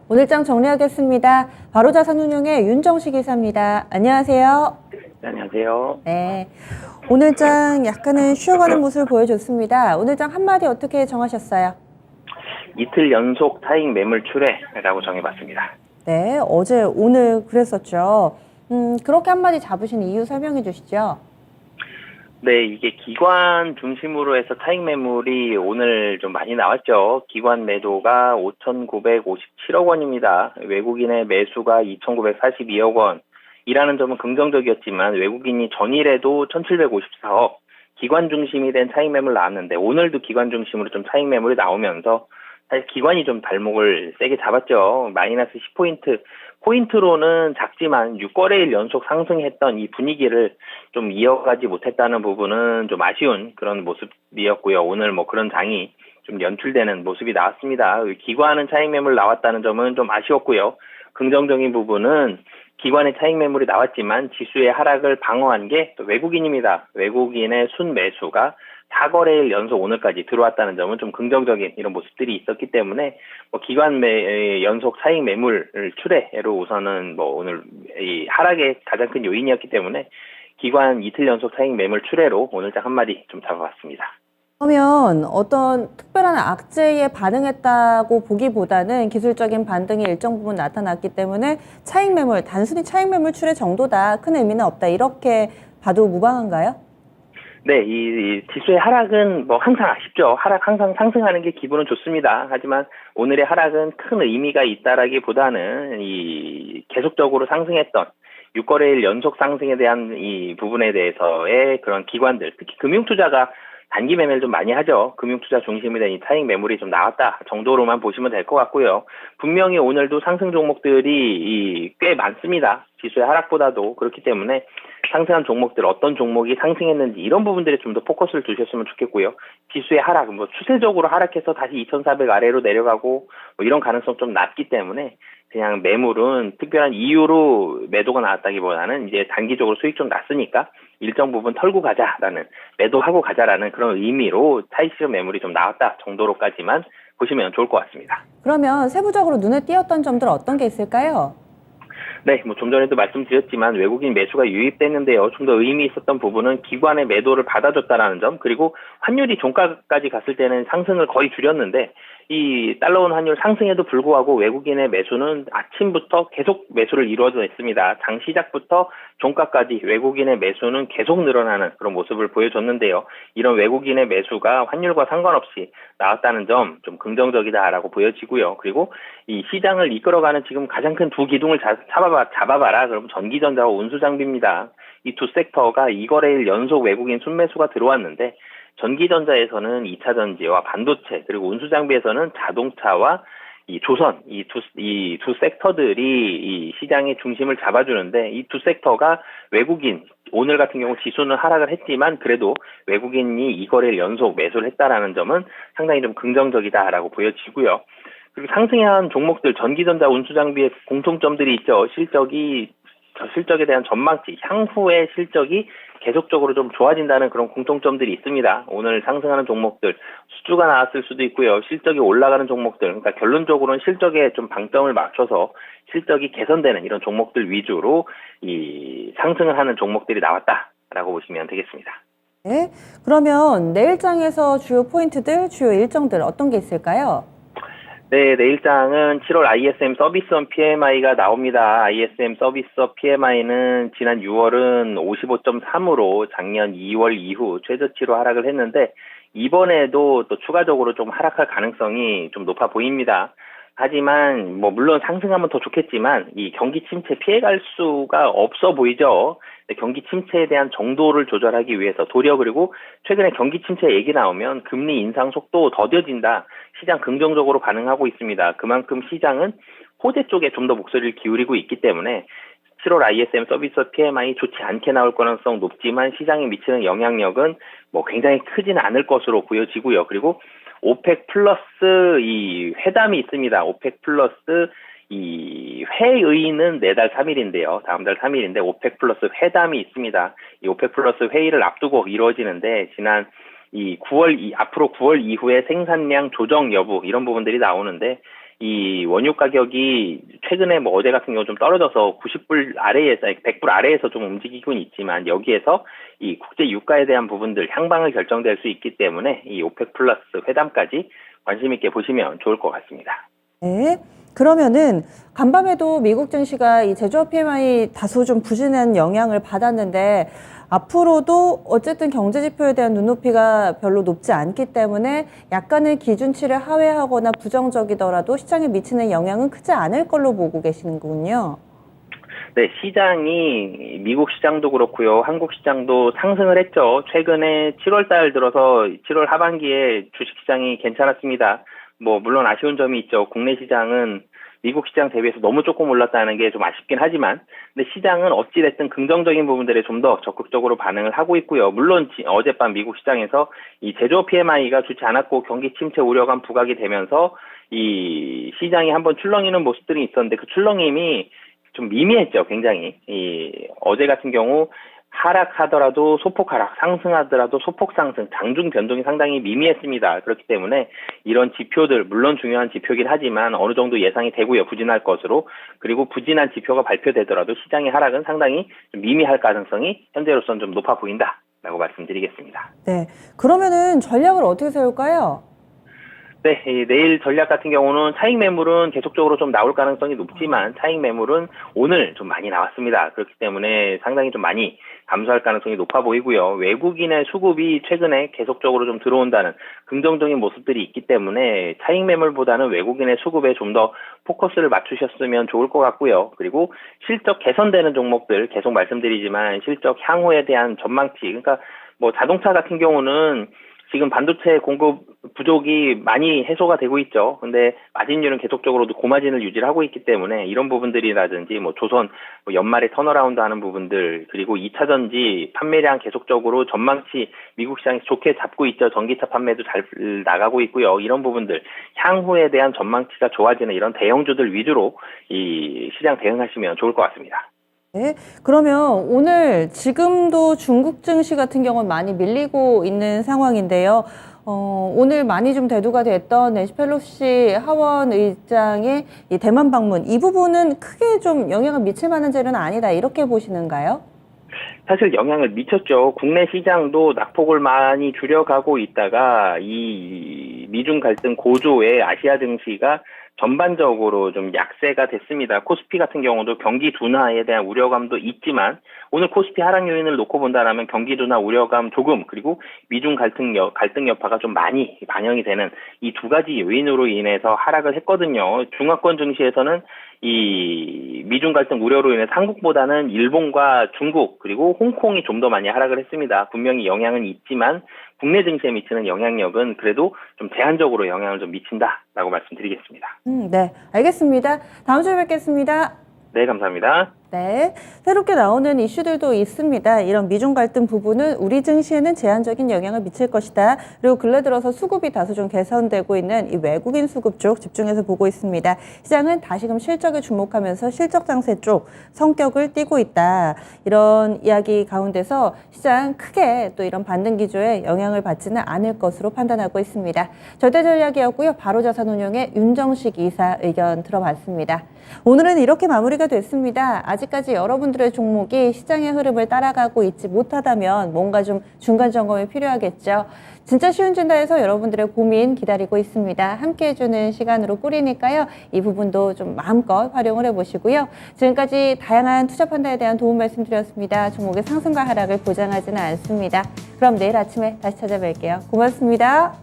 오늘장 정리하겠습니다. 바로자산운용의 윤정식 이사입니다. 안녕하세요. 네, 안녕하세요. 네. 오늘장 약간은 쉬어가는 모습을 보여줬습니다. 오늘장 한마디 어떻게 정하셨어요? 이틀 연속 타익 매물 출회라고 정해봤습니다. 네. 어제, 오늘 그랬었죠. 그렇게 한마디 잡으신 이유 설명해 주시죠. 네, 이게 기관 중심으로 해서 타익 매물이 오늘 좀 많이 나왔죠. 기관 매도가 5,957억 원입니다. 외국인의 매수가 2,942억 원이라는 점은 긍정적이었지만 외국인이 전일에도 1,754억, 기관 중심이 된 타익 매물 나왔는데 오늘도 기관 중심으로 좀 타익 매물이 나오면서 사실 기관이 좀 발목을 세게 잡았죠. 마이너스 10포인트. 포인트로는 작지만 6거래일 연속 상승했던 이 분위기를 좀 이어가지 못했다는 부분은 좀 아쉬운 그런 모습이었고요. 오늘 뭐 그런 장이 좀 연출되는 모습이 나왔습니다. 기관은 차익 매물 나왔다는 점은 좀 아쉬웠고요. 긍정적인 부분은 기관의 차익 매물이 나왔지만 지수의 하락을 방어한 게 또 외국인입니다. 외국인의 순매수가 4거래일 연속 오늘까지 들어왔다는 점은 좀 긍정적인 이런 모습들이 있었기 때문에 뭐 기관 연속 차익 매물 출회로 우선은 뭐 오늘 이 하락의 가장 큰 요인이었기 때문에 기관 이틀 연속 차익 매물 출회로 오늘장 한마디 좀 잡아봤습니다. 그러면 어떤 특별한 악재에 반응했다고 보기보다는 기술적인 반등이 일정 부분 나타났기 때문에 차익 매물, 단순히 차익 매물 출회 정도다. 큰 의미는 없다. 이렇게 봐도 무방한가요? 네, 이 지수의 하락은 뭐 항상 아쉽죠. 항상 상승하는 게 기분은 좋습니다. 하지만 오늘의 하락은 큰 의미가 있다라기보다는 이 계속적으로 상승했던 6거래일 연속 상승에 대한 이 부분에 대해서의 그런 기관들, 특히 금융투자가 단기 매매를 좀 많이 하죠. 금융투자 중심이 된 이 타익 매물이 좀 나왔다 정도로만 보시면 될 것 같고요. 분명히 오늘도 상승 종목들이 꽤 많습니다. 지수의 하락보다도. 그렇기 때문에 상승한 종목들, 어떤 종목이 상승했는지 이런 부분들에 좀 더 포커스를 두셨으면 좋겠고요. 지수의 하락, 뭐 추세적으로 하락해서 다시 2,400 아래로 내려가고 뭐 이런 가능성 좀 낮기 때문에 그냥 매물은 특별한 이유로 매도가 나왔다기보다는 이제 단기적으로 수익 좀 났으니까 일정 부분 털고 가자라는, 매도하고 가자라는 그런 의미로 타이시적 매물이 좀 나왔다 정도로까지만 보시면 좋을 것 같습니다. 그러면 세부적으로 눈에 띄었던 점들 어떤 게 있을까요? 네, 뭐 좀 전에도 말씀드렸지만 외국인 매수가 유입됐는데요. 좀 더 의미 있었던 부분은 기관의 매도를 받아줬다라는 점, 그리고 환율이 종가까지 갔을 때는 상승을 거의 줄였는데 이 달러원 환율 상승에도 불구하고 외국인의 매수는 아침부터 계속 매수를 이루어냈습니다. 장 시작부터 종가까지 외국인의 매수는 계속 늘어나는 그런 모습을 보여줬는데요. 이런 외국인의 매수가 환율과 상관없이 나왔다는 점 좀 긍정적이다라고 보여지고요. 그리고 이 시장을 이끌어가는 지금 가장 큰 두 기둥을 잡아봐라. 그럼 전기전자와 운수장비입니다. 이 두 섹터가 2거래일 연속 외국인 순매수가 들어왔는데 전기전자에서는 2차 전지와 반도체, 그리고 운수장비에서는 자동차와 이 조선, 이 두 섹터들이 이 시장의 중심을 잡아주는데 이 두 섹터가 외국인, 오늘 같은 경우 지수는 하락을 했지만 그래도 외국인이 2거래일 연속 매수를 했다라는 점은 상당히 좀 긍정적이다라고 보여지고요. 그리고 상승한 종목들, 전기전자, 운수장비의 공통점들이 있죠. 실적에 대한 전망치, 향후의 실적이 계속적으로 좀 좋아진다는 그런 공통점들이 있습니다. 오늘 상승하는 종목들, 수주가 나왔을 수도 있고요. 실적이 올라가는 종목들, 그러니까 결론적으로는 실적에 좀 방점을 맞춰서 실적이 개선되는 이런 종목들 위주로 이 상승을 하는 종목들이 나왔다라고 보시면 되겠습니다. 네. 그러면 내일장에서 주요 포인트들, 주요 일정들 어떤 게 있을까요? 네, 내일장은 7월 ISM 서비스업 PMI가 나옵니다. ISM 서비스업 PMI는 지난 6월은 55.3으로 작년 2월 이후 최저치로 하락을 했는데 이번에도 또 추가적으로 좀 하락할 가능성이 좀 높아 보입니다. 하지만 뭐 물론 상승하면 더 좋겠지만 이 경기 침체 피해갈 수가 없어 보이죠. 경기 침체에 대한 정도를 조절하기 위해서 도리어, 그리고 최근에 경기 침체 얘기 나오면 금리 인상 속도 더뎌진다. 시장 긍정적으로 반응하고 있습니다. 그만큼 시장은 호재 쪽에 좀 더 목소리를 기울이고 있기 때문에 7월 ISM 서비스 PMI 좋지 않게 나올 가능성 높지만 시장에 미치는 영향력은 뭐 굉장히 크지는 않을 것으로 보여지고요. 그리고 오펙 플러스 이 회담이 있습니다. 오펙 플러스 이 회의는 내달 3일인데요. 다음 달 3일인데 오펙 플러스 회담이 있습니다. 이 오펙 플러스 회의를 앞두고 이루어지는데 지난 이 앞으로 9월 이후에 생산량 조정 여부 이런 부분들이 나오는데 이 원유 가격이 최근에 뭐 어제 같은 경우 좀 떨어져서 90불 아래에서 100불 아래에서 좀 움직이곤 있지만 여기에서 이 국제 유가에 대한 부분들 향방을 결정될 수 있기 때문에 이 오펙 플러스 회담까지 관심 있게 보시면 좋을 것 같습니다. 네. 그러면은 간밤에도 미국 증시가 이 제조업 PMI 다소 좀 부진한 영향을 받았는데 앞으로도 어쨌든 경제 지표에 대한 눈높이가 별로 높지 않기 때문에 약간의 기준치를 하회하거나 부정적이더라도 시장에 미치는 영향은 크지 않을 걸로 보고 계시는군요. 네, 시장이 미국 시장도 그렇고요. 한국 시장도 상승을 했죠. 최근에 7월 달 들어서 7월 하반기에 주식 시장이 괜찮았습니다. 뭐 물론 아쉬운 점이 있죠. 국내 시장은 미국 시장 대비해서 너무 조금 올랐다는 게 좀 아쉽긴 하지만 근데 시장은 어찌됐든 긍정적인 부분들에 좀 더 적극적으로 반응을 하고 있고요. 물론 어젯밤 미국 시장에서 이 제조업 PMI가 좋지 않았고 경기 침체 우려감 부각이 되면서 이 시장이 한번 출렁이는 모습들이 있었는데 그 출렁임이 좀 미미했죠. 굉장히. 어제 같은 경우 하락하더라도 소폭 하락, 상승하더라도 소폭 상승, 장중 변동이 상당히 미미했습니다. 그렇기 때문에 이런 지표들, 물론 중요한 지표긴 하지만 어느 정도 예상이 되고요. 부진할 것으로. 그리고 부진한 지표가 발표되더라도 시장의 하락은 상당히 좀 미미할 가능성이 현재로서는 좀 높아 보인다라고 말씀드리겠습니다. 네. 그러면은 전략을 어떻게 세울까요? 네, 내일 전략 같은 경우는 차익 매물은 계속적으로 좀 나올 가능성이 높지만 차익 매물은 오늘 좀 많이 나왔습니다. 그렇기 때문에 상당히 좀 많이 감소할 가능성이 높아 보이고요. 외국인의 수급이 최근에 계속적으로 좀 들어온다는 긍정적인 모습들이 있기 때문에 차익 매물보다는 외국인의 수급에 좀 더 포커스를 맞추셨으면 좋을 것 같고요. 그리고 실적 개선되는 종목들 계속 말씀드리지만 실적 향후에 대한 전망치, 그러니까 뭐 자동차 같은 경우는 지금 반도체 공급 부족이 많이 해소가 되고 있죠. 근데 마진율은 계속적으로 고마진을 유지를 하고 있기 때문에 이런 부분들이라든지 뭐 조선 연말에 턴어라운드 하는 부분들 그리고 2차 전지 판매량 계속적으로 전망치 미국 시장에서 좋게 잡고 있죠. 전기차 판매도 잘 나가고 있고요. 이런 부분들 향후에 대한 전망치가 좋아지는 이런 대형주들 위주로 이 시장 대응하시면 좋을 것 같습니다. 네. 그러면 오늘 지금도 중국 증시 같은 경우는 많이 밀리고 있는 상황인데요. 오늘 많이 좀 대두가 됐던 낸시 펠로시 하원 의장의 이 대만 방문, 이 부분은 크게 좀 영향을 미칠 만한 재료는 아니다, 이렇게 보시는가요? 사실 영향을 미쳤죠. 국내 시장도 낙폭을 많이 줄여가고 있다가 이 미중 갈등 고조에 아시아 증시가 전반적으로 좀 약세가 됐습니다. 코스피 같은 경우도 경기 둔화에 대한 우려감도 있지만 오늘 코스피 하락 요인을 놓고 본다라면 경기 둔화 우려감 조금 그리고 미중 갈등 여파가 좀 많이 반영이 되는 이 두 가지 요인으로 인해서 하락을 했거든요. 중화권 증시에서는 이 미중 갈등 우려로 인해 한국보다는 일본과 중국 그리고 홍콩이 좀 더 많이 하락을 했습니다. 분명히 영향은 있지만 국내 증시에 미치는 영향력은 그래도 좀 제한적으로 영향을 좀 미친다라고 말씀드리겠습니다. 네, 알겠습니다. 다음 주에 뵙겠습니다. 네, 감사합니다. 네, 새롭게 나오는 이슈들도 있습니다. 이런 미중 갈등 부분은 우리 증시에는 제한적인 영향을 미칠 것이다. 그리고 근래 들어서 수급이 다소 좀 개선되고 있는 이 외국인 수급 쪽 집중해서 보고 있습니다. 시장은 다시금 실적에 주목하면서 실적 장세 쪽 성격을 띠고 있다. 이런 이야기 가운데서 시장 크게 또 이런 반등 기조에 영향을 받지는 않을 것으로 판단하고 있습니다. 절대전략이었고요. 바로자산운용의 윤정식 이사 의견 들어봤습니다. 오늘은 이렇게 마무리가 됐습니다. 아직까지 여러분들의 종목이 시장의 흐름을 따라가고 있지 못하다면 뭔가 좀 중간 점검이 필요하겠죠. 진짜 쉬운 진단에서 여러분들의 고민 기다리고 있습니다. 함께 해주는 시간으로 꾸리니까요. 이 부분도 좀 마음껏 활용을 해보시고요. 지금까지 다양한 투자 판단에 대한 도움 말씀드렸습니다. 종목의 상승과 하락을 보장하지는 않습니다. 그럼 내일 아침에 다시 찾아뵐게요. 고맙습니다.